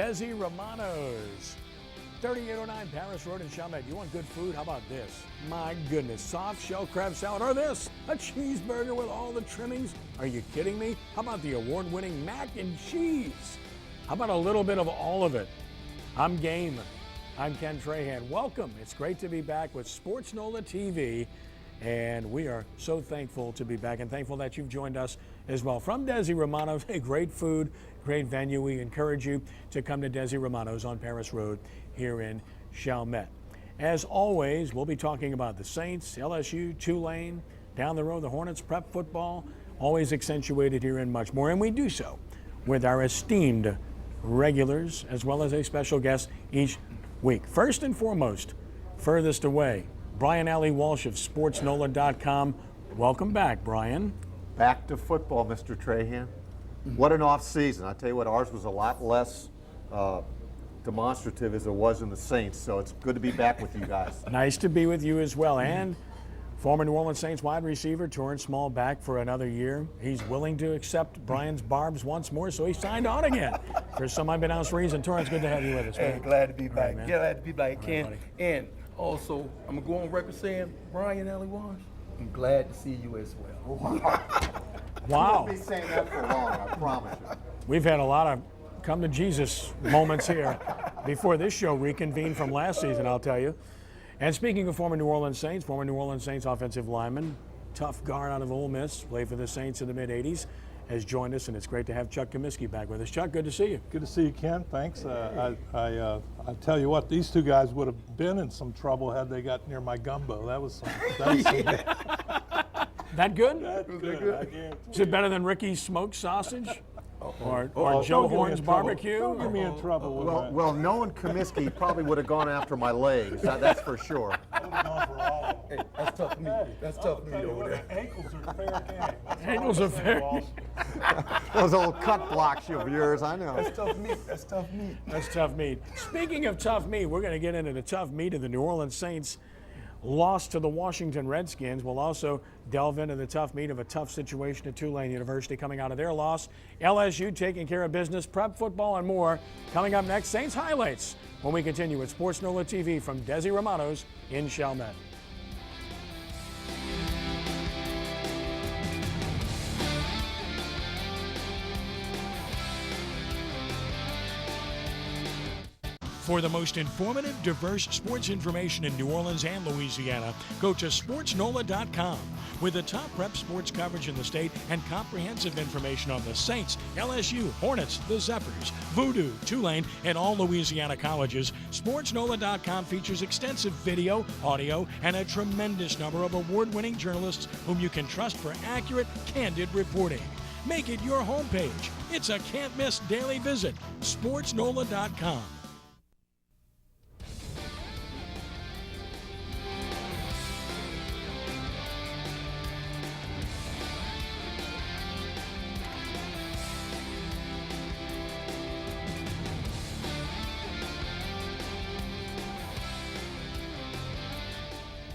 Desi Romano's, 3809 Paris Road in Chalmette. You want good food? How about this? My goodness, soft shell crab salad, or this, a cheeseburger with all the trimmings. Are you kidding me? How about the award-winning mac and cheese? How about a little bit of all of it? I'm game. I'm Ken Trahan. Welcome. It's great to be back with sportsNOLAtv, and we are so thankful to be back and thankful that you've joined us as well. From Desi Romano's, great food, great venue. We encourage you to come to Desi Romano's on Paris Road here in Chalmette. As always, we'll be talking about the Saints, LSU, Tulane, down the road, the Hornets, prep football, always accentuated here and much more. And we do so with our esteemed regulars as well as a special guest each week. First and foremost, furthest away, Brian Allee-Walsh of sportsNOLA.com. Welcome back, Brian. Back to football, Mr. Trahan. What an off season. I tell you what, ours was a lot less demonstrative as it was in the Saints, so it's good to be back with you guys. Nice to be with you as well. And former New Orleans Saints wide receiver Torrance Small back for another year. He's willing to accept Brian's barbs once more, so he signed on again for some unbeknownst reason. Torrance, good to have you with us, man. Hey, glad to be back. Right, Glad to be back, Ken. buddy. And also, I'm going to go on record saying, Brian Allee-Walsh, I'm glad to see you as well. Wow. We'll be saying that for long, I promise you. We've had a lot of come to Jesus moments here before this show reconvened from last season, I'll tell you. And speaking of former New Orleans Saints offensive lineman, tough guard out of Ole Miss, played for the Saints in the mid-'80s, has joined us, and it's great to have Chuck Commiskey back with us. Chuck, good to see you. Good to see you, Ken. Thanks. I tell you what, these two guys would have been in some trouble had they got near my gumbo. That was some That good? That's good. Is it better than Ricky's smoked sausage? Or Don't Joe get me in Horn's trouble. barbecue? Don't get me in trouble with that. Well, knowing Commiskey probably would have gone after my legs, that's for sure. I would have gone for all of them. Hey, that's tough meat. That's tough I'll meat tell you over what, there. ankles are fair game. That's all Ankles I'm are saying, fair Walsh. Those old cut blocks of yours, I know. That's tough meat. That's tough meat. That's tough meat. Speaking of tough meat, we're going to get into the tough meat of the New Orleans Saints loss to the Washington Redskins. We'll also delve into the tough meat of a tough situation at Tulane University coming out of their loss. LSU taking care of business, prep football, and more. Coming up next, Saints highlights when we continue with sportsNOLAtv from Desi Romano's in Chalmette. For the most informative, diverse sports information in New Orleans and Louisiana, go to sportsNOLA.com. With the top prep sports coverage in the state and comprehensive information on the Saints, LSU, Hornets, the Zephyrs, Voodoo, Tulane, and all Louisiana colleges, sportsNOLA.com features extensive video, audio, and a tremendous number of award-winning journalists whom you can trust for accurate, candid reporting. Make it your homepage. It's a can't-miss daily visit. sportsNOLA.com.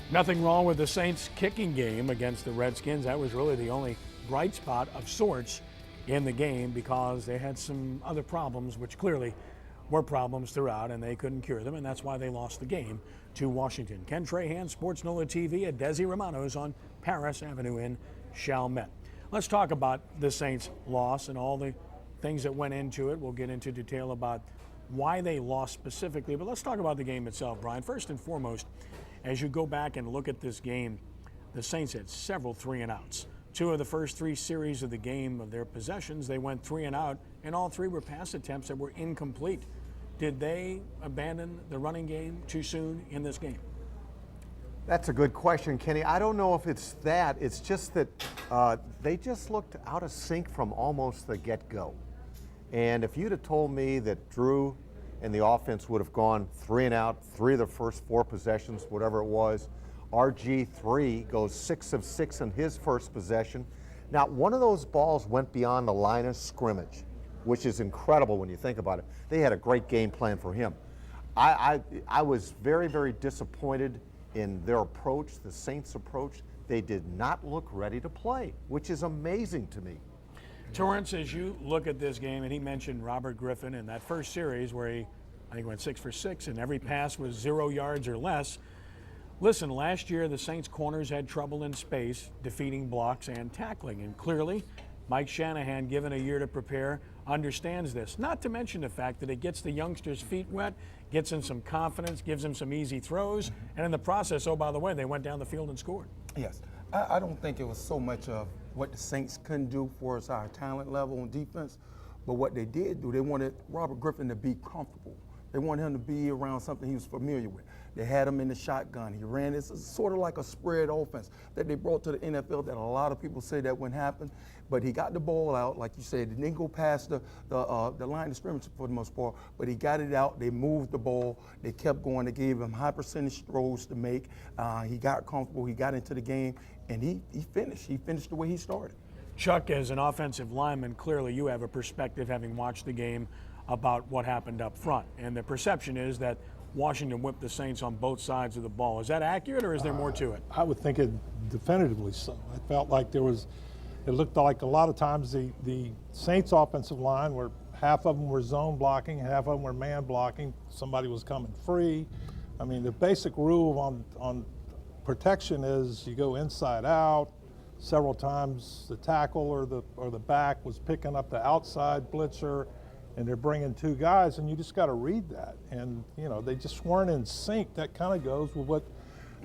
Nothing wrong with the Saints' kicking game against the Redskins. That was really the only bright spot of sorts in the game because they had some other problems, which clearly were problems throughout, and they couldn't cure them, and that's why they lost the game to Washington. Ken Trahan, sportsNOLAtv at Desi Romano's on Paris Avenue in Chalmette. Let's talk about the Saints' loss and all the things that went into it. We'll get into detail about why they lost specifically, but let's talk about the game itself, Brian. First and foremost, as you go back and look at this game, the Saints had several 3-and-outs. Two of the first three series of the game of their possessions, they went 3-and-out, and all three were pass attempts that were incomplete. Did they abandon the running game too soon in this game? That's a good question, Kenny. I don't know if it's that. It's just that they just looked out of sync from almost the get-go. And if you'd have told me that Drew and the offense would have gone 3-and-out, three of the first four possessions, whatever it was, RG3 goes 6 of 6 in his first possession. Now, one of those balls went beyond the line of scrimmage, which is incredible when you think about it. They had a great game plan for him. I was very, very disappointed in their approach, the Saints' approach. They did not look ready to play, which is amazing to me. Torrance, as you look at this game, and he mentioned Robert Griffin in that first series where he, I think, went 6 for 6, and every pass was 0 yards or less. Listen, last year the Saints corners had trouble in space, defeating blocks and tackling, and clearly Mike Shanahan, given a year to prepare, understands this. Not to mention the fact that it gets the youngsters' feet wet, gets them some confidence, gives them some easy throws, and in the process, oh, by the way, they went down the field and scored. Yes. I don't think it was so much of what the Saints couldn't do for us, our talent level on defense, but what they did do, they wanted Robert Griffin to be comfortable. They wanted him to be around something he was familiar with. They had him in the shotgun. He ran this sort of like a spread offense that they brought to the NFL that a lot of people say that wouldn't happen. But he got the ball out, like you said. He didn't go past the line of scrimmage for the most part, but he got it out. They moved the ball. They kept going. They gave him high percentage throws to make. He got comfortable. He got into the game, and he finished. He finished the way he started. Chuck, as an offensive lineman, clearly you have a perspective, having watched the game, about what happened up front. And the perception is that Washington whipped the Saints on both sides of the ball. Is that accurate, or is there more to it? I would think it definitively so. I felt like it looked like a lot of times the Saints offensive line were, half of them were zone blocking, half of them were man blocking. Somebody was coming free. I mean, the basic rule on protection is you go inside out. Several times the tackle or the back was picking up the outside blitzer, and they're bringing two guys, and you just got to read that. And, you know, they just weren't in sync. That kind of goes with what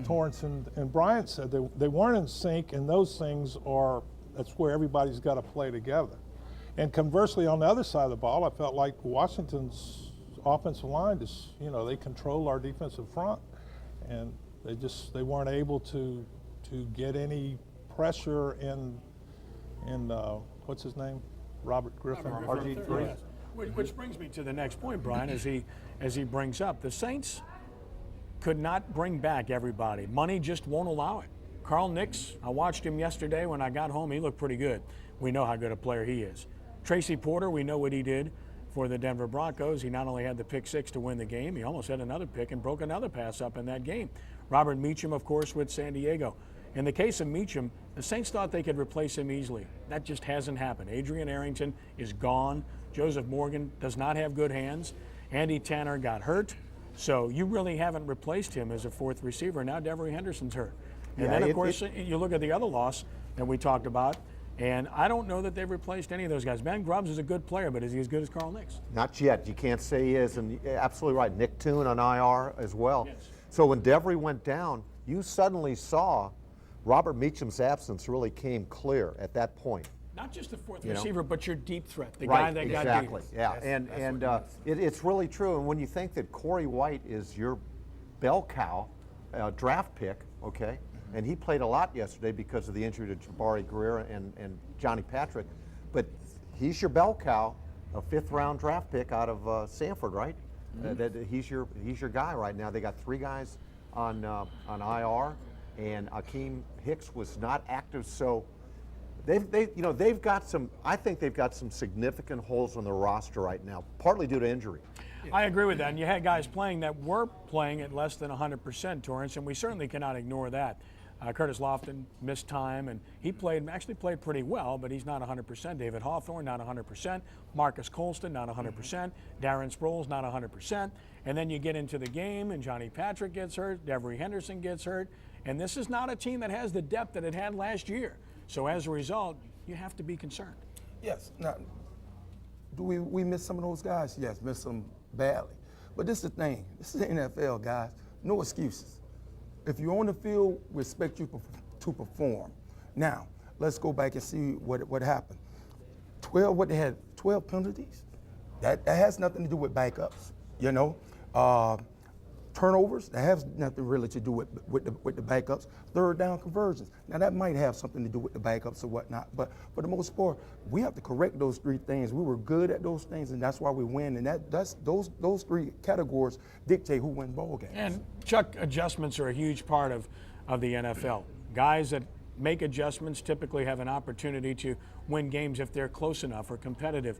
Torrance and Brian said. They weren't in sync, and those things that's where everybody's got to play together. And conversely, on the other side of the ball, I felt like Washington's offensive line just, you know, they controlled our defensive front, and they weren't able to get any pressure in what's his name? Robert Griffin, RG3. Yes. Which brings me to the next point, Brian, as he brings up. The Saints could not bring back everybody. Money just won't allow it. Carl Nix, I watched him yesterday when I got home. He looked pretty good. We know how good a player he is. Tracy Porter, we know what he did for the Denver Broncos. He not only had the pick 6 to win the game, he almost had another pick and broke another pass up in that game. Robert Meacham, of course, with San Diego. In the case of Meacham, the Saints thought they could replace him easily. That just hasn't happened. Adrian Arrington is gone. Joseph Morgan does not have good hands. Andy Tanner got hurt. So you really haven't replaced him as a fourth receiver. Now Devery Henderson's hurt. And then, of course, you look at the other loss that we talked about, and I don't know that they've replaced any of those guys. Ben Grubbs is a good player, but is he as good as Carl Nix? Not yet. You can't say he is, and you're absolutely right. Nick Toon on IR as well. Yes. So when Devery went down, you suddenly saw Robert Meacham's absence really came clear at that point. Not just the fourth receiver, but your deep threat, the Right, guy that got deep. exactly. Yeah, it's really true. And when you think that Corey White is your bell cow draft pick, okay, and he played a lot yesterday because of the injury to Jabari Greer and Johnny Patrick, but he's your bell cow, a 5th-round draft pick out of Sanford, right? He's your guy right now. They got 3 guys on IR, and Akeem Hicks was not active, so. They've got some. I think they've got some significant holes on their roster right now, partly due to injury. I agree with that. And you had guys playing that were playing at less than 100%, Torrance, and we certainly cannot ignore that. Curtis Lofton missed time, and he actually played pretty well, but he's not 100%. David Hawthorne, not 100%. Marcus Colston, not 100%. Darren Sproles, not 100%. And then you get into the game, and Johnny Patrick gets hurt. Devery Henderson gets hurt. And this is not a team that has the depth that it had last year. So as a result, you have to be concerned. Yes. Now, do we miss some of those guys? Yes, miss them badly. But this is the thing. This is the NFL, guys. No excuses. If you're on the field, we expect you to perform. Now, let's go back and see what happened. 12 penalties? That has nothing to do with backups, you know. Turnovers, that has nothing really to do with the backups. 3rd down conversions. Now that might have something to do with the backups or whatnot, but for the most part, we have to correct those 3 things. We were good at those things, and that's why we win. And that's those 3 categories dictate who wins ball games. And Chuck, adjustments are a huge part of the NFL. Guys that make adjustments typically have an opportunity to win games if they're close enough or competitive.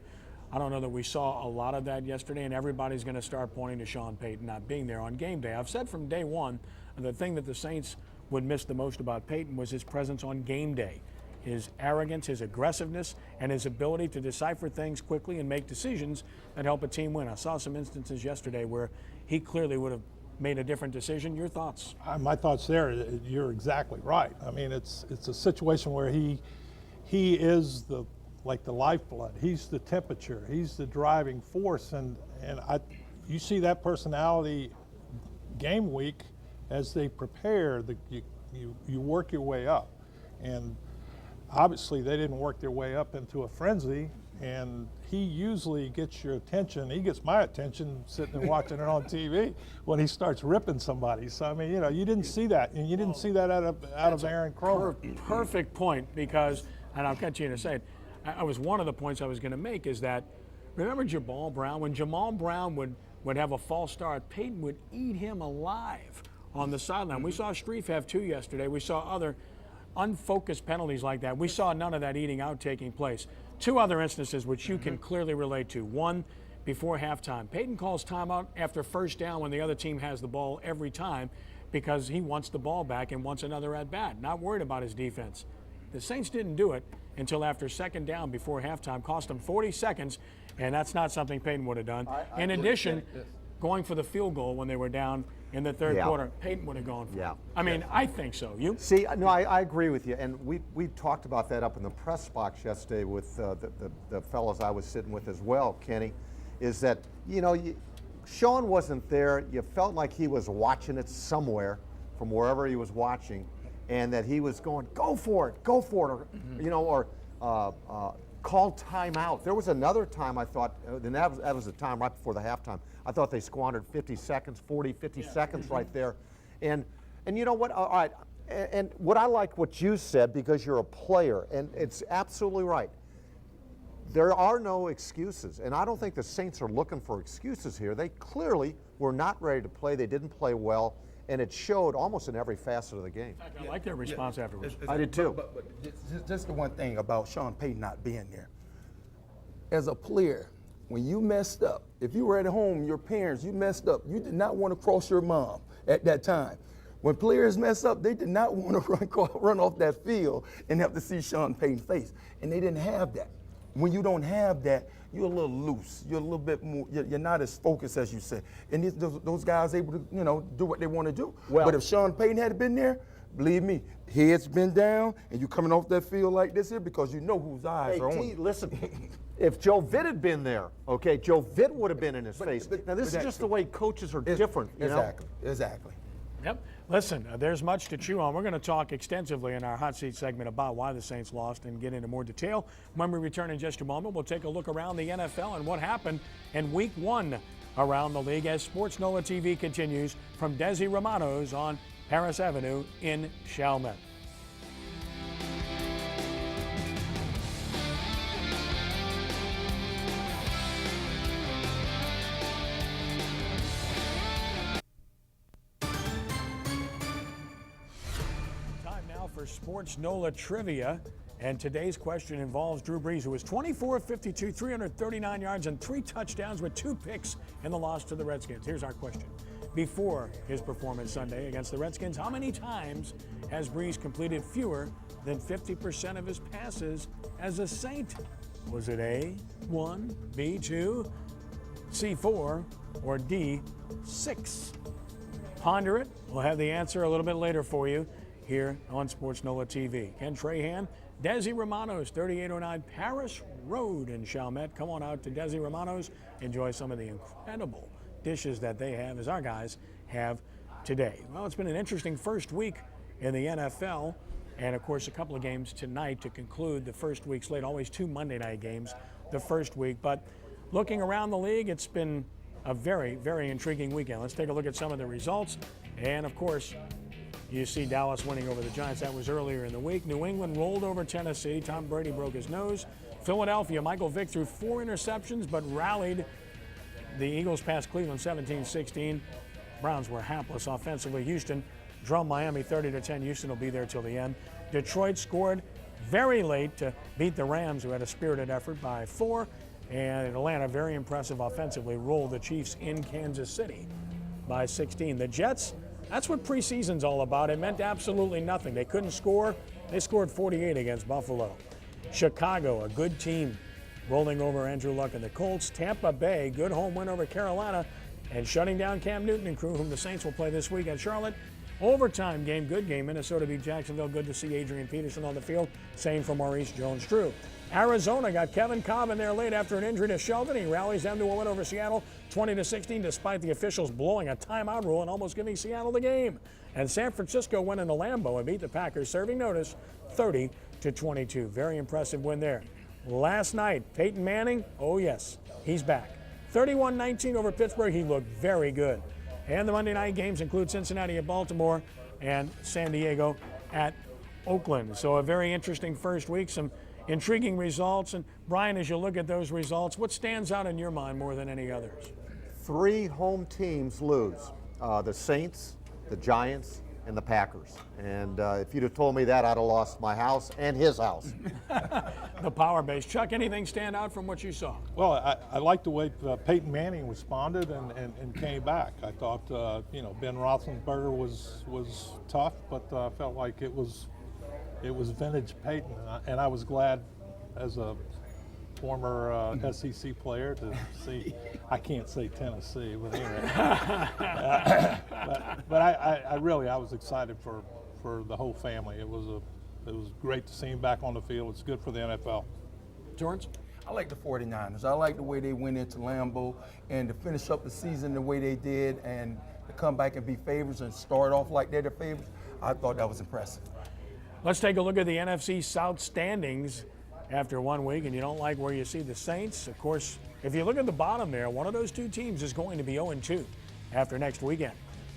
I don't know that we saw a lot of that yesterday, and everybody's going to start pointing to Sean Payton not being there on game day. I've said from day one, the thing that the Saints would miss the most about Payton was his presence on game day. his arrogance, his aggressiveness, and his ability to decipher things quickly and make decisions that help a team win. I saw some instances yesterday where he clearly would have made a different decision. Your thoughts? My thoughts there, you're exactly right. I mean, it's a situation where he is the lifeblood. He's the temperature. He's the driving force, and you see that personality game week as they prepare. You work your way up, and obviously they didn't work their way up into a frenzy. And he usually gets your attention. He gets my attention sitting and watching it on TV when he starts ripping somebody. So I mean, you didn't see that, and you didn't see that out of Aaron Cromer. Perfect point, because, and I'll catch you in a second. I was one of the points I was going to make is that, remember Jamal Brown? When Jamal Brown would have a false start, Peyton would eat him alive on the sideline. We saw Strief have 2 yesterday. We saw other unfocused penalties like that. We saw none of that eating out taking place. 2 other instances which you can clearly relate to. One, before halftime. Peyton calls timeout after first down when the other team has the ball every time because he wants the ball back and wants another at bat, not worried about his defense. The Saints didn't do it until after second down before halftime, cost them 40 seconds, and that's not something Peyton would have done. In addition, going for the field goal when they were down in the third quarter, Peyton would have gone for it. I mean, I think so. You? See, no, I agree with you, and we talked about that up in the press box yesterday with the fellows I was sitting with as well, Kenny, is that, Sean wasn't there. You felt like he was watching it somewhere from wherever he was watching, and that he was going, go for it, or call timeout. There was another time I thought, and that was the time right before the halftime, I thought they squandered 50 seconds, 50 seconds right there. And you know what, all right, and what I like what you said, because you're a player, and it's absolutely right. There are no excuses, and I don't think the Saints are looking for excuses here. They clearly were not ready to play. They didn't play well, and it showed almost in every facet of the game. I like their response afterwards. I did too. But just the one thing about Sean Payton not being there. As a player, when you messed up, if you were at home, your parents, you messed up, you did not want to cross your mom at that time. When players mess up, they did not want to run off that field and have to see Sean Payton's face. And they didn't have that. When you don't have that, you're a little loose. You're a little bit more, you're not as focused as you said. And those guys able to, do what they want to do. Well, but if Sean Payton had been there, believe me, head's been down, and you coming off that field like this here because you know whose eyes are on you. Listen, if Joe Vitt had been there, okay, Joe Vitt would have been in his face. Now, this is just the way coaches are different, Exactly. Yep. Listen, there's much to chew on. We're going to talk extensively in our hot seat segment about why the Saints lost and get into more detail. When we return in just a moment, we'll take a look around the NFL and what happened in Week 1 around the league as Sports NOLA TV continues from Desi Romano's on Paris Avenue in Chalmette. For Sports NOLA Trivia, and today's question involves Drew Brees, who was 24 of 52, 339 yards and 3 touchdowns with 2 picks in the loss to the Redskins. Here's our question. Before his performance Sunday against the Redskins, how many times has Brees completed fewer than 50% of his passes as a Saint? Was it A, 1, B, 2, C, 4, or D, 6? Ponder it. We'll have the answer a little bit later for you here on Sports NOLA TV. Ken Trahan, Desi Romano's, 3809 Paris Road in Chalmette. Come on out to Desi Romano's. Enjoy some of the incredible dishes that they have, as our guys have today. Well, it's been an interesting first week in the NFL, and of course a couple of games tonight to conclude the first week slate. Always 2 Monday night games the first week, but looking around the league, it's been a very, very intriguing weekend. Let's take a look at some of the results, and of course, you see Dallas winning over the Giants. That was earlier in the week. New England rolled over Tennessee. Tom Brady broke his nose. Philadelphia, Michael Vick threw 4 interceptions, but rallied. The Eagles passed Cleveland 17-16. Browns were hapless offensively. Houston drummed Miami 30-10. Houston will be there till the end. Detroit scored very late to beat the Rams, who had a spirited effort, by 4. And Atlanta, very impressive offensively, rolled the Chiefs in Kansas City by 16. The Jets, that's what preseason's all about. It meant absolutely nothing. They couldn't score. They scored 48 against Buffalo. Chicago, a good team, rolling over Andrew Luck and the Colts. Tampa Bay, good home win over Carolina and shutting down Cam Newton and crew, whom the Saints will play this week at Charlotte. Overtime game, good game. Minnesota beat Jacksonville. Good to see Adrian Peterson on the field. Same for Maurice Jones-Drew. Arizona got Kevin Cobb in there late after an injury to Sheldon. He rallies them to a win over Seattle, 20-16, despite the officials blowing a timeout rule and almost giving Seattle the game. And San Francisco went into Lambeau and beat the Packers, serving notice, 30-22. Very impressive win there. Last night, Peyton Manning, oh yes, he's back. 31-19 over Pittsburgh. He looked very good. And the Monday night games include Cincinnati at Baltimore and San Diego at Oakland. So a very interesting first week, some intriguing results. And Brian, as you look at those results, what stands out in your mind more than any others? 3 home teams lose, the Saints, the Giants, and the Packers. And if you'd have told me that, I'd have lost my house and his house. The power base. Chuck, anything stand out from what you saw? Well, I like the way Peyton Manning responded and came back. I thought, Ben Roethlisberger was tough, but felt like it was vintage Peyton. And I was glad as a former SEC player to see, I can't say Tennessee, but anyway. But I really was excited for the whole family. It was great to see him back on the field. It's good for the NFL. Torrance? I like the 49ers. I like the way they went into Lambeau and to finish up the season the way they did and to come back and be favorites and start off like they're the favorites. I thought that was impressive. Let's take a look at the NFC South standings after 1 week, and you don't like where you see the Saints. Of course, if you look at the bottom there, one of those 2 teams is going to be 0-2 after next weekend.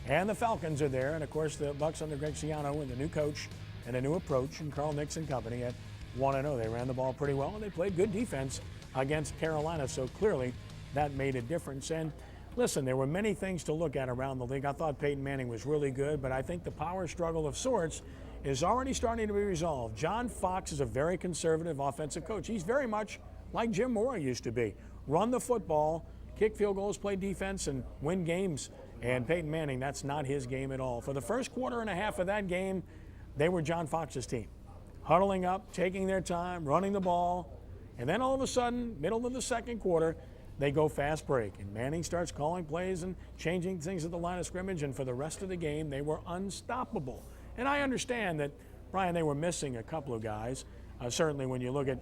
And the Falcons are there, and of course the Bucs under Greg Schiano and the new coach and a new approach and Carl Nixon company at 1-0. They ran the ball pretty well, and they played good defense against Carolina, so clearly that made a difference. And listen, there were many things to look at around the league. I thought Peyton Manning was really good, but I think the power struggle of sorts is already starting to be resolved. John Fox is a very conservative offensive coach. He's very much like Jim Mora used to be. Run the football, kick field goals, play defense, and win games. And Peyton Manning, that's not his game at all. For the first quarter and a half of that game, they were John Fox's team. Huddling up, taking their time, running the ball. And then all of a sudden, middle of the second quarter, they go fast break. And Manning starts calling plays and changing things at the line of scrimmage. And for the rest of the game, they were unstoppable. And I understand that, Brian, they were missing a couple of guys. Certainly when you look at,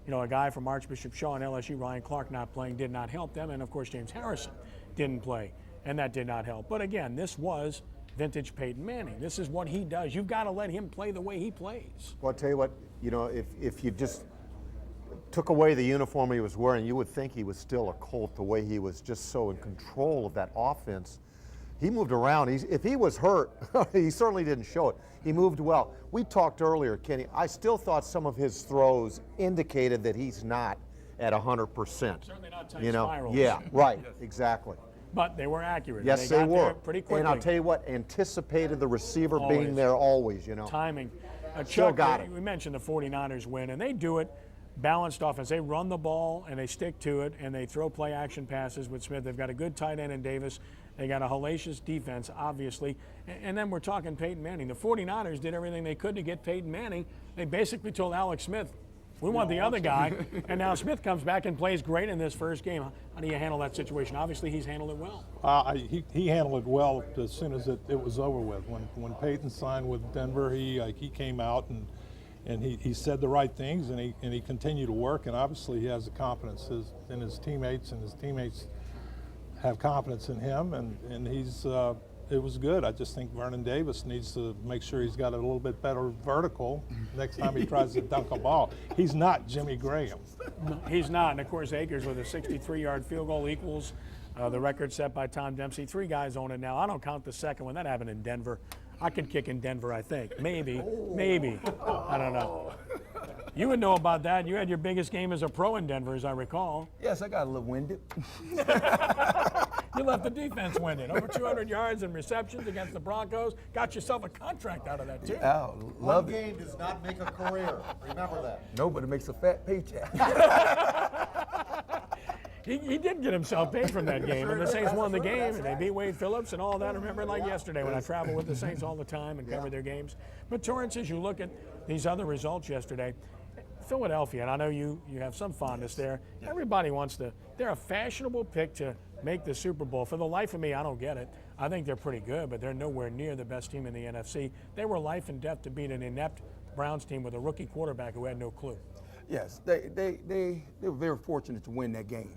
a guy from Archbishop Shaw and LSU, Ryan Clark, not playing did not help them. And, of course, James Harrison didn't play, and that did not help. But, again, this was vintage Peyton Manning. This is what he does. You've got to let him play the way he plays. Well, I'll tell you what, if you just took away the uniform he was wearing, you would think he was still a Colt, the way he was just so in control of that offense. He moved around. If he was hurt, he certainly didn't show it. He moved well. We talked earlier, Kenny, I still thought some of his throws indicated that he's not at 100%. Certainly not tight spirals. Yeah, right, exactly. But they were accurate. Yes, they got were. There pretty quickly. And I'll tell you what, anticipated the receiver Always. being there always, Timing. Still Chuck, got it. We mentioned the 49ers win, and they do it balanced offense. They run the ball, and they stick to it, and they throw play-action passes with Smith. They've got a good tight end in Davis. They got a hellacious defense, obviously. And then we're talking Peyton Manning. The 49ers did everything they could to get Peyton Manning. They basically told Alex Smith, we want the other guy. And now Smith comes back and plays great in this first game. How do you handle that situation? Obviously, he's handled it well. He handled it well as soon as it was over with. When Peyton signed with Denver, he came out and he said the right things, and he continued to work. And obviously, he has the confidence in his teammates, and his teammates have confidence in him, and he's it was good. I just think Vernon Davis needs to make sure he's got a little bit better vertical next time he tries to dunk a ball. He's not Jimmy Graham. No, he's not. And, of course, Akers with a 63-yard field goal equals the record set by Tom Dempsey. 3 guys own it now. I don't count the second one. That happened in Denver. I could kick in Denver, I think. Maybe. I don't know. You would know about that. You had your biggest game as a pro in Denver, as I recall. Yes, I got a little winded. You left the defense winded. Over 200 yards and receptions against the Broncos. Got yourself a contract out of that, too. Yeah, love One game does not make a career. Remember that. No, but it makes a fat paycheck. He did get himself paid from that game, and the Saints won the game, and they beat Wade Phillips and all that. I remember like yesterday when I travel with the Saints all the time and cover their games. But Torrance, as you look at these other results yesterday, Philadelphia, and I know you have some fondness there. Everybody wants to. They're a fashionable pick to make the Super Bowl. For the life of me, I don't get it. I think they're pretty good, but they're nowhere near the best team in the NFC. They were life and death to beat an inept Browns team with a rookie quarterback who had no clue. Yes, they were very fortunate to win that game.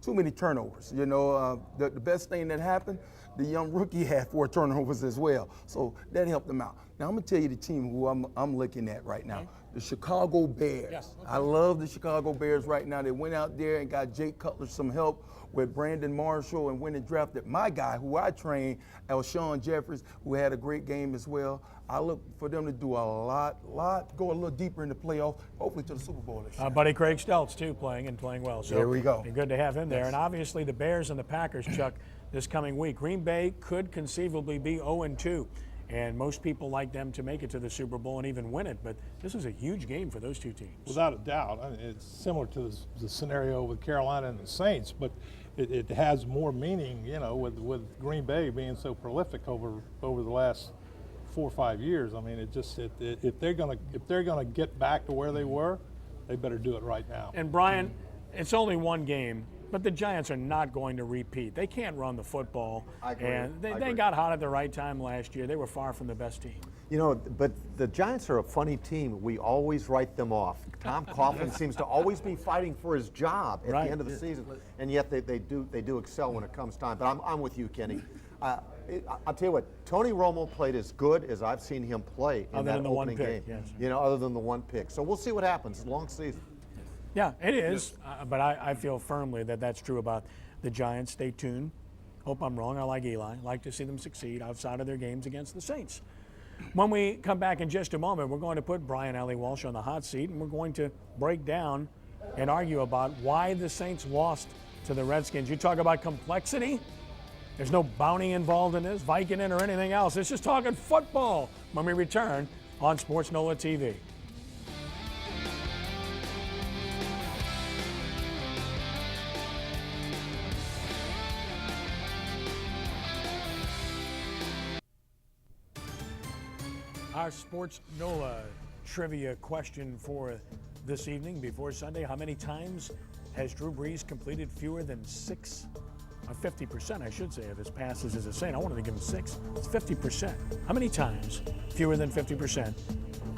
Too many turnovers. You know, the best thing that happened, the young rookie had 4 turnovers as well. So that helped them out. Now I'm gonna tell you the team who I'm looking at right now. The Chicago Bears. Yes, okay. I love the Chicago Bears right now. They went out there and got Jake Cutler some help with Brandon Marshall and went and drafted my guy who I trained, Alshon Jeffries, who had a great game as well. I look for them to do a lot, go a little deeper in the playoffs, hopefully to the Super Bowl this year. Buddy Craig Stelz, too, playing well. So there we go. Good to have him there. And obviously the Bears and the Packers, Chuck, this coming week. Green Bay could conceivably be 0-2. And most people like them to make it to the Super Bowl and even win it. But this is a huge game for those two teams. Without a doubt. I mean, it's similar to the scenario with Carolina and the Saints, but it has more meaning, you know, with Green Bay being so prolific over the last 4 or 5 years. I mean, if they're gonna get back to where they were, they better do it right now. And Brian, it's only one game, but the Giants are not going to repeat. They can't run the football. I agree. And I they agree. got hot at the right time last year. They were far from the best team. You know, but the Giants are a funny team. We always write them off. Tom Coughlin seems to always be fighting for his job at the end of the season, and yet they do excel when it comes time. But I'm with you, Kenny. I'll tell you what, Tony Romo played as good as I've seen him play in that opening game. Yes. You know, other than the one pick. So we'll see what happens. It's a long season. Yeah, it is. But I feel firmly that that's true about the Giants. Stay tuned. Hope I'm wrong. I like Eli. Like to see them succeed outside of their games against the Saints. When we come back in just a moment, we're going to put Brian Allee-Walsh on the hot seat, and we're going to break down and argue about why the Saints lost to the Redskins. You talk about complexity. There's no bounty involved in this, Vicodin or anything else. It's just talking football when we return on sportsNOLAtv. Our Sports NOLA trivia question for this evening before Sunday. How many times has Drew Brees completed fewer than 50%, I should say, of his passes as a Saint? I wanted to give him 6. It's 50%. How many times fewer than 50%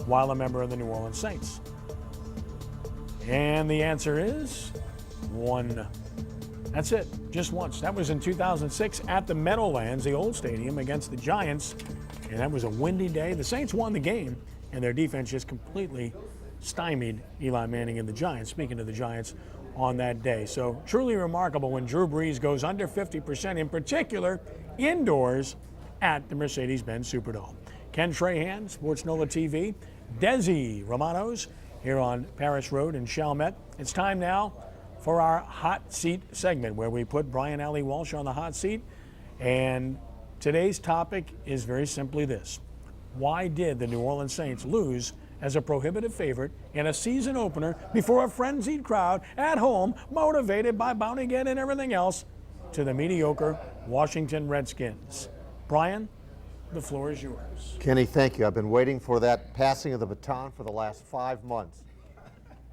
while a member of the New Orleans Saints? And the answer is 1. That's it, just once. That was in 2006 at the Meadowlands, the old stadium, against the Giants. And that was a windy day. The Saints won the game, and their defense just completely stymied Eli Manning and the Giants, speaking of the Giants, on that day. So truly remarkable when Drew Brees goes under 50%, in particular indoors at the Mercedes-Benz Superdome. Ken Trahan, sportsNOLAtv, Desi Romano's here on Paris Road in Chalmette. It's time now for our hot seat segment where we put Brian Allee-Walsh on the hot seat. And today's topic is very simply this. Why did the New Orleans Saints lose as a prohibitive favorite in a season opener before a frenzied crowd at home, motivated by bounty gate and everything else, to the mediocre Washington Redskins? Brian, the floor is yours. Kenny, thank you. I've been waiting for that passing of the baton for the last 5 months,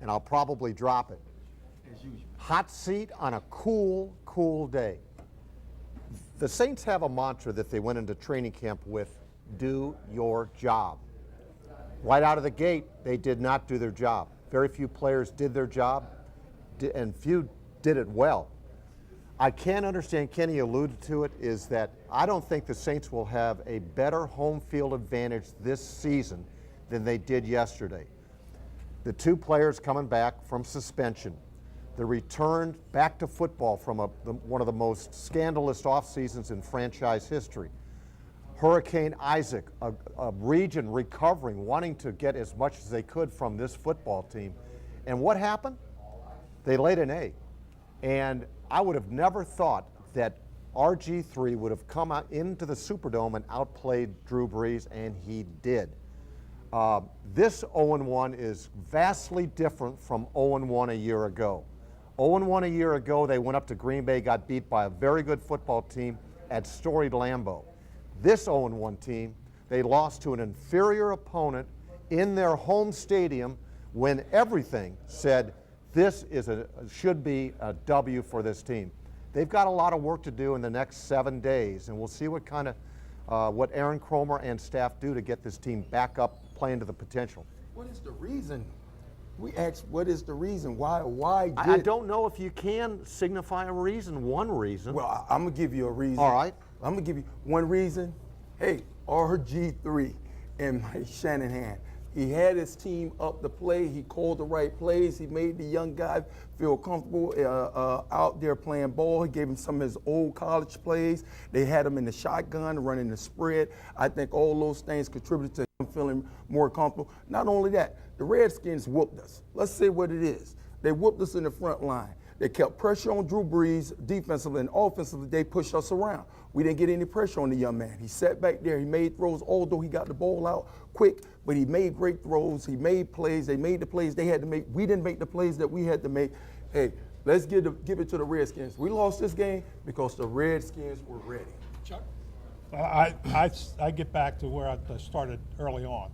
and I'll probably drop it. Hot seat on a cool, cool day. The Saints have a mantra that they went into training camp with: do your job. Right out of the gate, they did not do their job. Very few players did their job, and few did it well. I can't understand, Kenny alluded to it, is that I don't think the Saints will have a better home field advantage this season than they did yesterday. The 2 players coming back from suspension, the return back to football from one of the most scandalous off seasons in franchise history. Hurricane Isaac, a region recovering, wanting to get as much as they could from this football team. And what happened? They laid an egg. And I would have never thought that RG3 would have come out into the Superdome and outplayed Drew Brees, and he did. This 0-1 is vastly different from 0-1 a year ago. 0-1 a year ago, they went up to Green Bay, got beat by a very good football team at storied Lambeau. This 0-1 team, they lost to an inferior opponent in their home stadium when everything said this should be a W for this team. They've got a lot of work to do in the next 7 days, and we'll see what kind of what Aaron Cromer and staff do to get this team back up, playing to the potential. What is the reason? We asked, what is the reason? Why did I don't know if you can signify a reason, one reason. Well, I'm going to give you a reason. All right. I'm going to give you one reason. Hey, RG3 and Mike Shanahan. He had his team up to play. He called the right plays. He made the young guys feel comfortable out there playing ball. He gave them some of his old college plays. They had him in the shotgun, running the spread. I think all those things contributed to him feeling more comfortable. Not only that, the Redskins whooped us. Let's say what it is. They whooped us in the front line. They kept pressure on Drew Brees defensively, and offensively they pushed us around. We didn't get any pressure on the young man. He sat back there. He made throws, although he got the ball out quick, but he made great throws. He made plays. They made the plays they had to make. We didn't make the plays that we had to make. Hey, let's give it to the Redskins. We lost this game because the Redskins were ready. Chuck? I get back to where I started early on.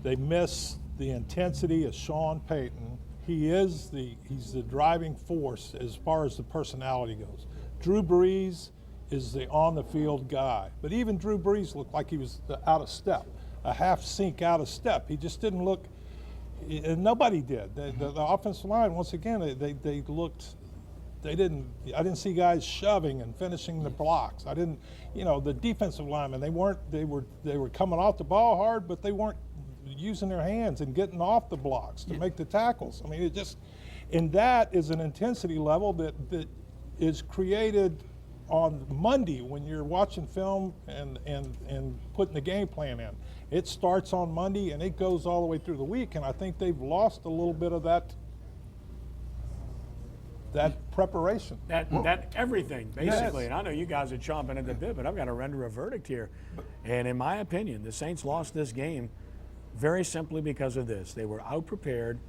They miss the intensity of Sean Payton. He's the driving force as far as the personality goes. Drew Brees is the on-the-field guy. But even Drew Brees looked like he was out of step, a half sink out of step. He just didn't look, and nobody did. The offensive line, once again, they looked, I didn't see guys shoving and finishing the blocks. The defensive linemen, they were coming off the ball hard, but they weren't using their hands and getting off the blocks to make the tackles. I mean, and that is an intensity level that is created on Monday when you're watching film and putting the game plan in. It starts on Monday and it goes all the way through the week, and I think they've lost a little bit of that preparation. That everything, basically. Yes. And I know you guys are chomping at the bit, but I've got to render a verdict here. And in my opinion, the Saints lost this game very simply because of this. They were out-prepared,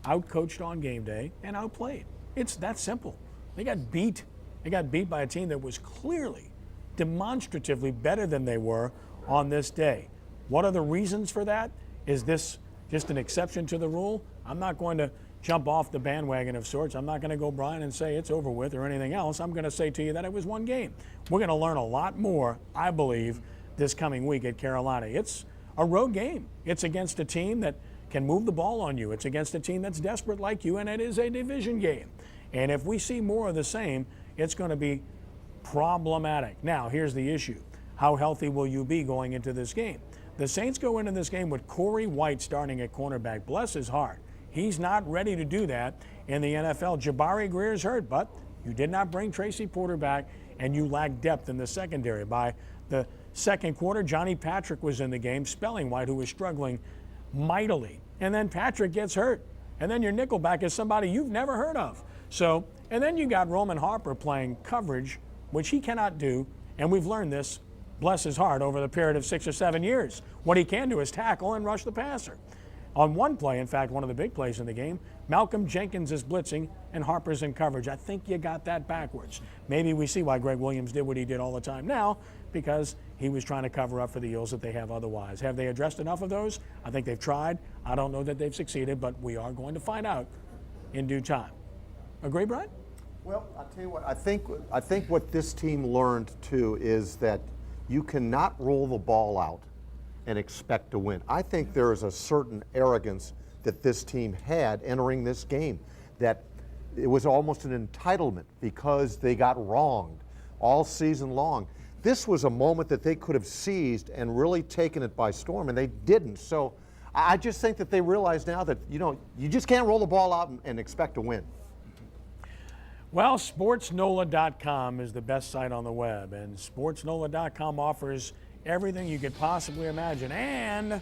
out-coached on game day, and outplayed. It's that simple. They got beat. They got beat by a team that was clearly, demonstratively better than they were on this day. What are the reasons for that? Is this just an exception to the rule? I'm not going to jump off the bandwagon of sorts. I'm not going to go, Brian, and say it's over with or anything else. I'm going to say to you that it was one game. We're going to learn a lot more, I believe, this coming week at Carolina. It's a road game. It's against a team that can move the ball on you. It's against a team that's desperate like you, and it is a division game. And if we see more of the same, it's going to be problematic. Now, here's the issue. How healthy will you be going into this game? The Saints go into this game with Corey White starting at cornerback. Bless his heart. He's not ready to do that in the NFL. Jabari Greer's hurt, but you did not bring Tracy Porter back, and you lack depth in the secondary. By the second quarter, Johnny Patrick was in the game, spelling White, who was struggling mightily. And then Patrick gets hurt. And then your nickelback is somebody you've never heard of. So, and then you got Roman Harper playing coverage, which he cannot do. And we've learned this, bless his heart, over the period of 6 or 7 years. What he can do is tackle and rush the passer. On one play, in fact, one of the big plays in the game, Malcolm Jenkins is blitzing and Harper's in coverage. I think you got that backwards. Maybe we see why Greg Williams did what he did all the time now, because he was trying to cover up for the ills that they have otherwise. Have they addressed enough of those? I think they've tried. I don't know that they've succeeded, but we are going to find out in due time. Agree, Brian? Well, I'll tell you what, I think what this team learned too is that you cannot roll the ball out and expect to win. I think there is a certain arrogance that this team had entering this game, that it was almost an entitlement because they got wronged all season long. This was a moment that they could have seized and really taken it by storm, and they didn't. So I just think that they realize now that, you just can't roll the ball out and expect to win. Well, sportsNOLA.com is the best site on the web, and sportsNOLA.com offers everything you could possibly imagine, and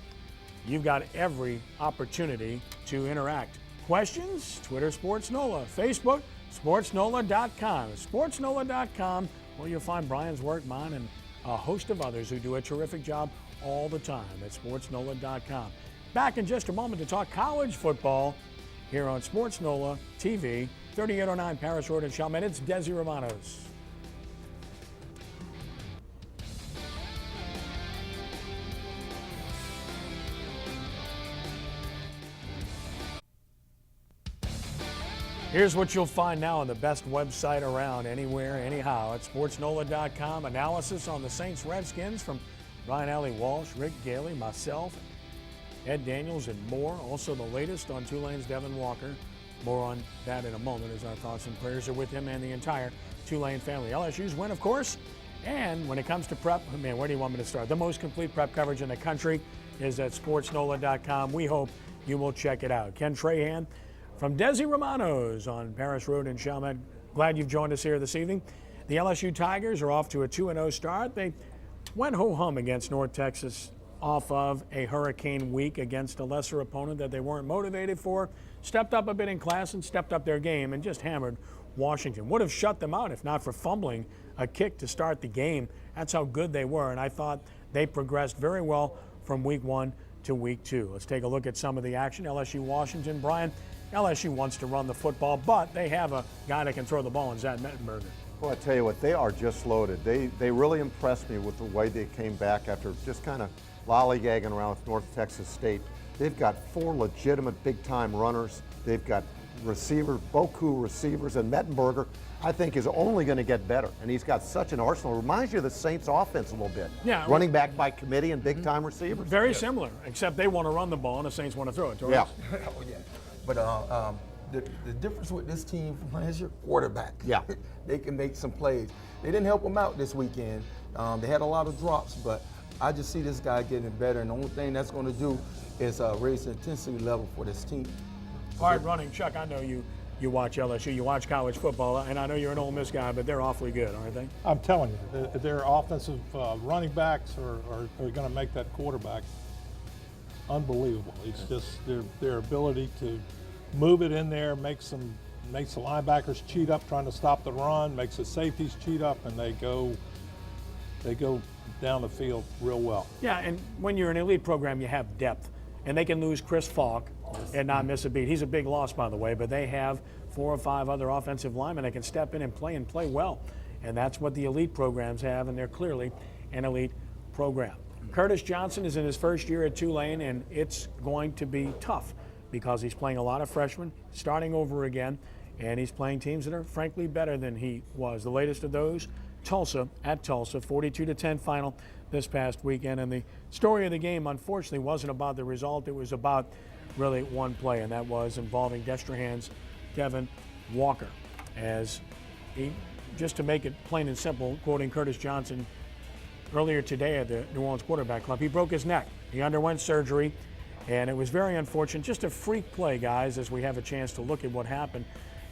you've got every opportunity to interact. Questions? Twitter SportsNOLA, Facebook sportsNOLA.com. sportsNOLA.com, where you'll find Brian's work, mine, and a host of others who do a terrific job all the time at sportsNOLA.com. Back in just a moment to talk college football here on sportsNOLA TV 3809 Paris Road in Chalmette. It's Desi Romano's. Here's what you'll find now on the best website around, anywhere, anyhow. At sportsNOLA.com. Analysis on the Saints Redskins from Brian Allee-Walsh, Rick Gailey, myself, Ed Daniels, and more. Also the latest on Tulane's Devin Walker. More on that in a moment, as our thoughts and prayers are with him and the entire Tulane family. LSU's win, of course. And when it comes to prep, man, where do you want me to start? The most complete prep coverage in the country is at sportsNOLA.com. We hope you will check it out. Ken Trahan from Desi Romano's on Paris Road in Chalmette. Glad you've joined us here this evening. The LSU Tigers are off to a 2-0 start. They went ho-hum against North Texas off of a hurricane week against a lesser opponent that they weren't motivated for. Stepped up a bit in class and stepped up their game and just hammered Washington. Would have shut them out if not for fumbling a kick to start the game. That's how good they were, and I thought they progressed very well from week 1 to week 2. Let's take a look at some of the action. LSU Washington. Brian, LSU wants to run the football, but they have a guy that can throw the ball in Zach Mettenberger. Well, I tell you what, they are just loaded. They really impressed me with the way they came back after just kind of lollygagging around with North Texas State. They've got 4 legitimate big-time runners. They've got receivers, Boku receivers, and Mettenberger, I think, is only going to get better. And he's got such an arsenal. Reminds you of the Saints offense a little bit. Yeah. Running back by committee and big-time receivers. Very similar, except they want to run the ball and the Saints want to throw it. Torrance. Yeah. Oh, yeah. But the difference with this team is your quarterback. Yeah. They can make some plays. They didn't help them out this weekend. They had a lot of drops, but I just see this guy getting better, and the only thing that's going to do is raise the intensity level for this team. Hard running. Chuck, I know you watch LSU, you watch college football, and I know you're an Ole Miss guy, but they're awfully good, aren't they? I'm telling you, their offensive running backs are going to make that quarterback unbelievable. It's just their ability to move it in there, makes the linebackers cheat up trying to stop the run, makes the safeties cheat up, and they go down the field real well. Yeah, and when you're an elite program, you have depth, and they can lose Chris Falk and not miss a beat. He's a big loss, by the way, but they have 4 or 5 other offensive linemen that can step in and play well, and that's what the elite programs have, and they're clearly an elite program. Curtis Johnson is in his first year at Tulane, and it's going to be tough because he's playing a lot of freshmen, starting over again, and he's playing teams that are frankly better than he was. The latest of those, Tulsa at Tulsa, 42-10 final this past weekend. And the story of the game, unfortunately, wasn't about the result. It was about really one play, and that was involving Trahan's Devin Walker. As he, just to make it plain and simple, quoting Curtis Johnson earlier today at the New Orleans Quarterback Club, he broke his neck. He underwent surgery, and it was very unfortunate. Just a freak play, guys, as we have a chance to look at what happened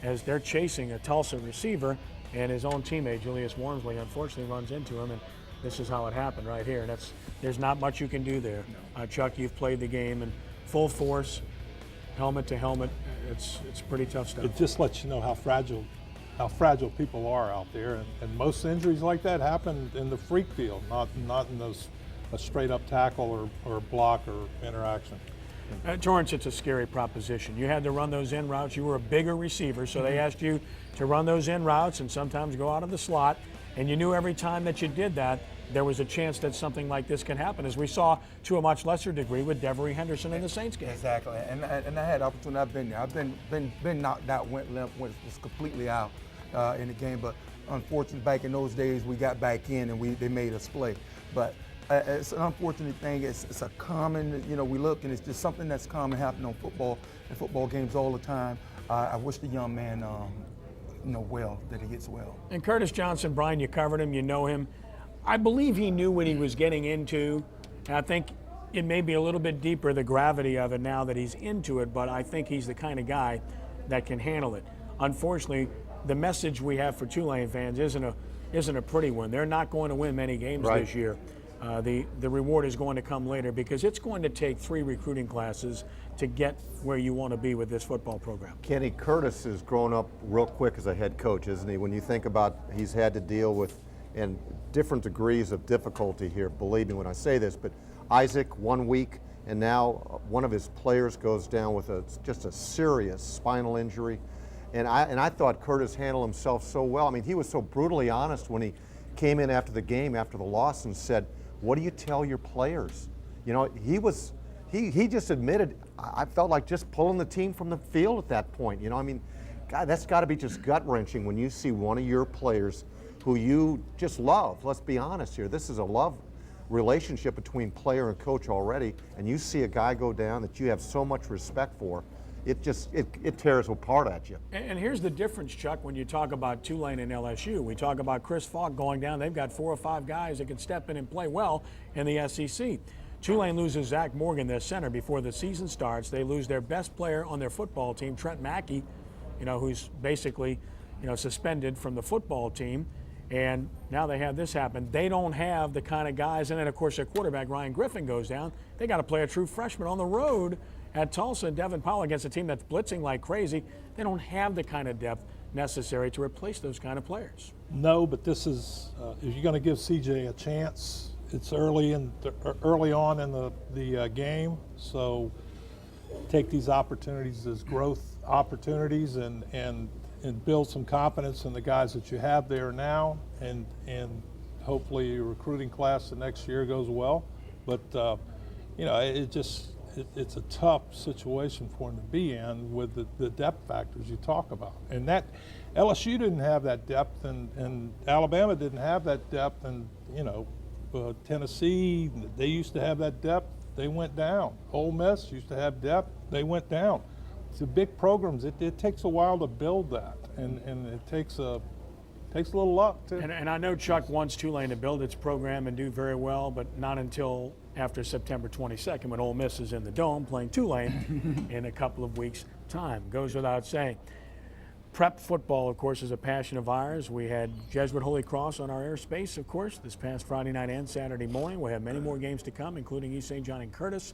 as they're chasing a Tulsa receiver, and his own teammate, Julius Wormsley, unfortunately runs into him, and this is how it happened right here. And there's not much you can do there. Chuck, you've played the game in full force, helmet to helmet. It's pretty tough stuff. It just lets you know how fragile people are out there, and most injuries like that happen in the freak field, not in a straight up tackle or block or interaction. Torrance, it's a scary proposition. You had to run those in routes. You were a bigger receiver, so they asked you to run those in routes and sometimes go out of the slot. And you knew every time that you did that, there was a chance that something like this can happen, as we saw to a much lesser degree with Devery Henderson in the Saints game. Exactly, and I had opportunity. I've been there. I've been knocked out, went limp, was completely out in the game. But unfortunately, back in those days, we got back in and they made us play. But it's an unfortunate thing. It's a common, we look, and it's just something that's common happening on football games all the time. I wish the young man, that he gets well. And Curtis Johnson, Brian, you covered him, you know him. I believe he knew what he was getting into. And I think it may be a little bit deeper, the gravity of it now that he's into it, but I think he's the kind of guy that can handle it. Unfortunately, the message we have for Tulane fans isn't a pretty one. They're not going to win many games this year. The reward is going to come later because it's going to take 3 recruiting classes to get where you want to be with this football program. Kenny, Curtis has grown up real quick as a head coach, isn't he? When you think about he's had to deal with and different degrees of difficulty here, believe me when I say this, but Isaac 1 week, and now one of his players goes down with just a serious spinal injury. And I thought Curtis handled himself so well. I mean, he was so brutally honest when he came in after the game, after the loss, and said, "What do you tell your players?" You know, he just admitted, I felt like just pulling the team from the field at that point. You know, I mean, God, that's got to be just gut-wrenching when you see one of your players who you just love. Let's be honest here. This is a love relationship between player and coach already, and you see a guy go down that you have so much respect for. It tears apart at you. And here's the difference, Chuck, when you talk about Tulane and LSU. We talk about Chris Falk going down. They've got 4 or 5 guys that can step in and play well in the SEC. Tulane loses Zach Morgan, their center, before the season starts. They lose their best player on their football team, Trent Mackey, you know, who's basically, you know, suspended from the football team. And now they have this happen. They don't have the kind of guys. And then, of course, their quarterback, Ryan Griffin, goes down. They got to play a true freshman on the road at Tulsa, and Devin Powell against a team that's blitzing like crazy. They don't have the kind of depth necessary to replace those kind of players. No, but this is, if you're going to give CJ a chance, it's early on in the game, so take these opportunities as growth opportunities and build some confidence in the guys that you have there now, and hopefully your recruiting class the next year goes well. But you know, it's a tough situation for him to be in with the depth factors you talk about. And that LSU didn't have that depth, and Alabama didn't have that depth, and you know, Tennessee, they used to have that depth, they went down. Ole Miss used to have depth, they went down. It's the big programs, it takes a while to build that, and it takes a little luck too. And I know Chuck wants Tulane to build its program and do very well, but not until after September 22nd, when Ole Miss is in the Dome playing Tulane in a couple of weeks' time. Goes without saying. Prep football, of course, is a passion of ours. We had Jesuit Holy Cross on our airspace, of course, this past Friday night and Saturday morning. We have many more games to come, including East St. John and Curtis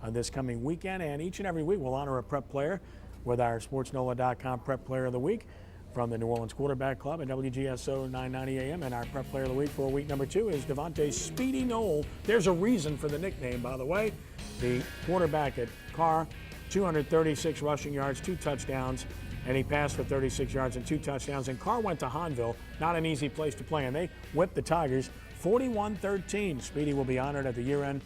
this coming weekend. And each and every week we'll honor a prep player with our sportsNOLA.com Prep Player of the Week from the New Orleans Quarterback Club at WGSO 990 AM. And our Prep Player of the Week for week number 2 is Devontae Speedy Knoll. There's a reason for the nickname, by the way. The quarterback at Carr, 236 rushing yards, 2 touchdowns. And he passed for 36 yards and 2 touchdowns. And Carr went to Hahnville, not an easy place to play. And they whipped the Tigers 41-13. Speedy will be honored at the year-end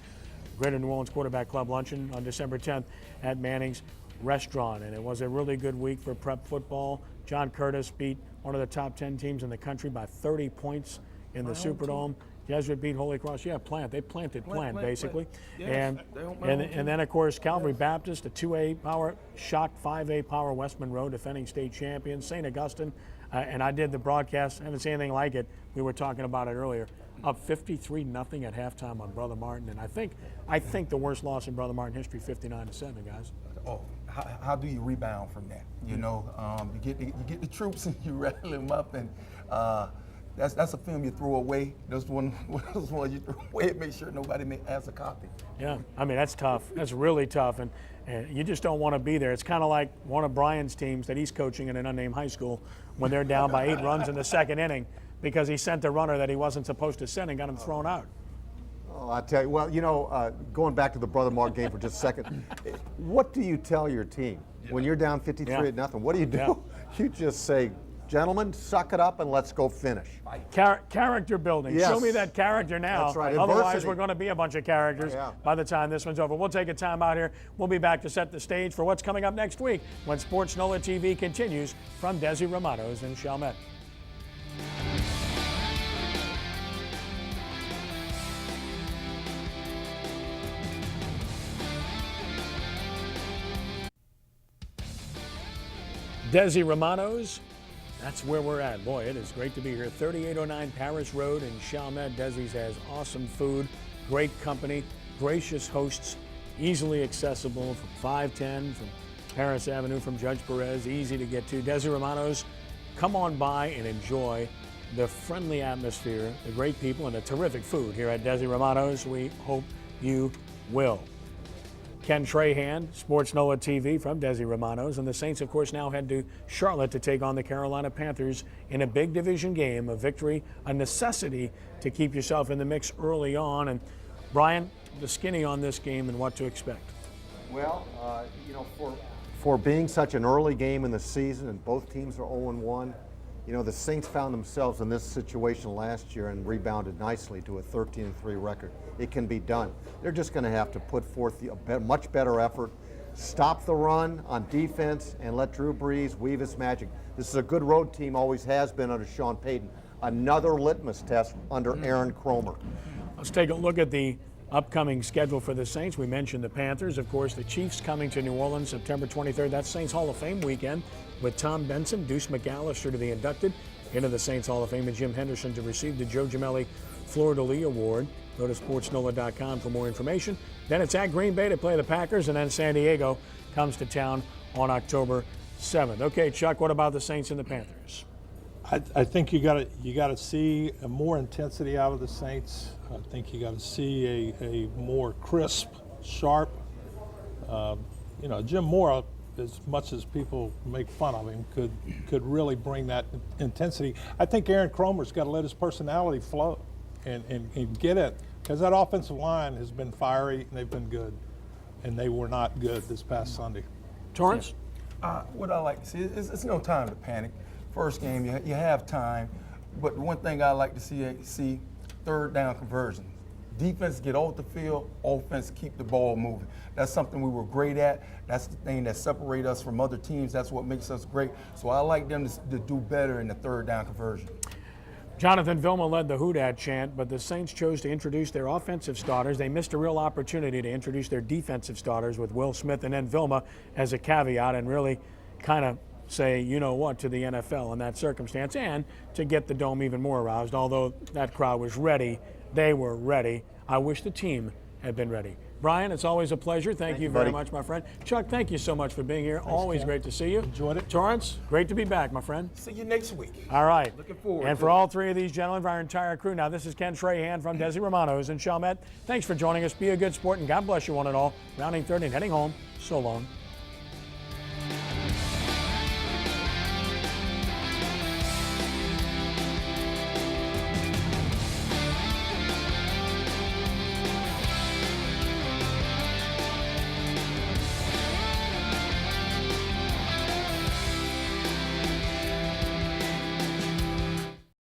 Greater New Orleans Quarterback Club luncheon on December 10th at Manning's Restaurant. And it was a really good week for prep football. John Curtis beat one of the top 10 teams in the country by 30 points in the Superdome. Jesuit beat Holy Cross. Yeah, They planted basically. Yes, And then, of course, Calvary Baptist, a 2A power, shocked 5A power West Monroe, defending state champions. St. Augustine, and I did the broadcast. I haven't seen anything like it. We were talking about it earlier. Up 53-0 at halftime on Brother Martin. And I think the worst loss in Brother Martin history, 59-7, guys. Oh, how do you rebound from that? You know, you get the troops and you rattle them up, and that's a film you throw away. Those one you throw away and make sure nobody has a copy. Yeah, I mean, that's tough. That's really tough, and you just don't want to be there. It's kind of like one of Brian's teams that he's coaching in an unnamed high school when they're down by 8 runs in the second inning because he sent a runner that he wasn't supposed to send and got him thrown out. Oh, I tell you, well, you know, going back to the Brother Mark game for just a second, what do you tell your team when you're down 53-0? What do you do? Yeah. You just say, gentlemen, suck it up and let's go finish. Character building. Yes. Show me that character now. That's right. Otherwise, Adversity. we're going to be a bunch of characters by the time this one's over. We'll take a time out here. We'll be back to set the stage for what's coming up next week when Sports NOLA TV continues from Desi Romano's in Chalmette. Desi Romano's, that's where we're at. Boy, it is great to be here. 3809 Paris Road in Chalmette. Desi's has awesome food, great company, gracious hosts, easily accessible from 510, from Paris Avenue, from Judge Perez, easy to get to. Desi Romano's, come on by and enjoy the friendly atmosphere, the great people, and the terrific food here at Desi Romano's. We hope you will. Ken Trahan, Sports NOLA TV from Desi Romano's. And the Saints, of course, now head to Charlotte to take on the Carolina Panthers in a big division game, a victory, a necessity to keep yourself in the mix early on. And Brian, the skinny on this game and what to expect. Well, you know, for being such an early game in the season and both teams are 0-1, you know, the Saints found themselves in this situation last year and rebounded nicely to a 13-3 record. It can be done. They're just going to have to put forth a much better effort, stop the run on defense, and let Drew Brees weave his magic. This is a good road team, always has been under Sean Payton. Another litmus test under Aaron Kromer. Let's take a look at the upcoming schedule for the Saints. We mentioned the Panthers. Of course, the Chiefs coming to New Orleans September 23rd. That's Saints Hall of Fame weekend with Tom Benson, Deuce McAllister to be inducted into the Saints Hall of Fame, and Jim Henderson to receive the Joe Gemelli Fleur-de-Lis Award. Go to sportsNOLA.com for more information. Then it's at Green Bay to play the Packers, and then San Diego comes to town on October 7th. Okay, Chuck, what about the Saints and the Panthers? I think you got to see a more intensity out of the Saints. I think you got to see a more crisp, sharp. You know, Jim Mora, as much as people make fun of him, could really bring that intensity. I think Aaron Kromer's got to let his personality flow and get it, because that offensive line has been fiery and they've been good, and they were not good this past Sunday. Torrance? What I like to see is it's no time to panic. First game, you have time, but the one thing I like to see third down conversions. Defense get off the field, offense keep the ball moving. That's something we were great at. That's the thing that separates us from other teams. That's what makes us great. So I like them to do better in the third down conversion. Jonathan Vilma led the Houdat chant, but the Saints chose to introduce their offensive starters. They missed a real opportunity to introduce their defensive starters with Will Smith and then Vilma as a caveat, and really kind of say, you know what, to the NFL in that circumstance, and to get the Dome even more aroused. Although that crowd was ready, they were ready. I wish the team had been ready. Brian, it's always a pleasure. Thank you very much, my friend. Chuck, thank you so much for being here. Thanks, always great to see you. Enjoyed it. Torrance, great to be back, my friend. See you next week. All right. Looking forward. And for all three of these gentlemen, for our entire crew, now this is Ken Trahan from Desi Romano's in Chalmette. Thanks for joining us. Be a good sport, and God bless you one and all. Rounding third and heading home. So long.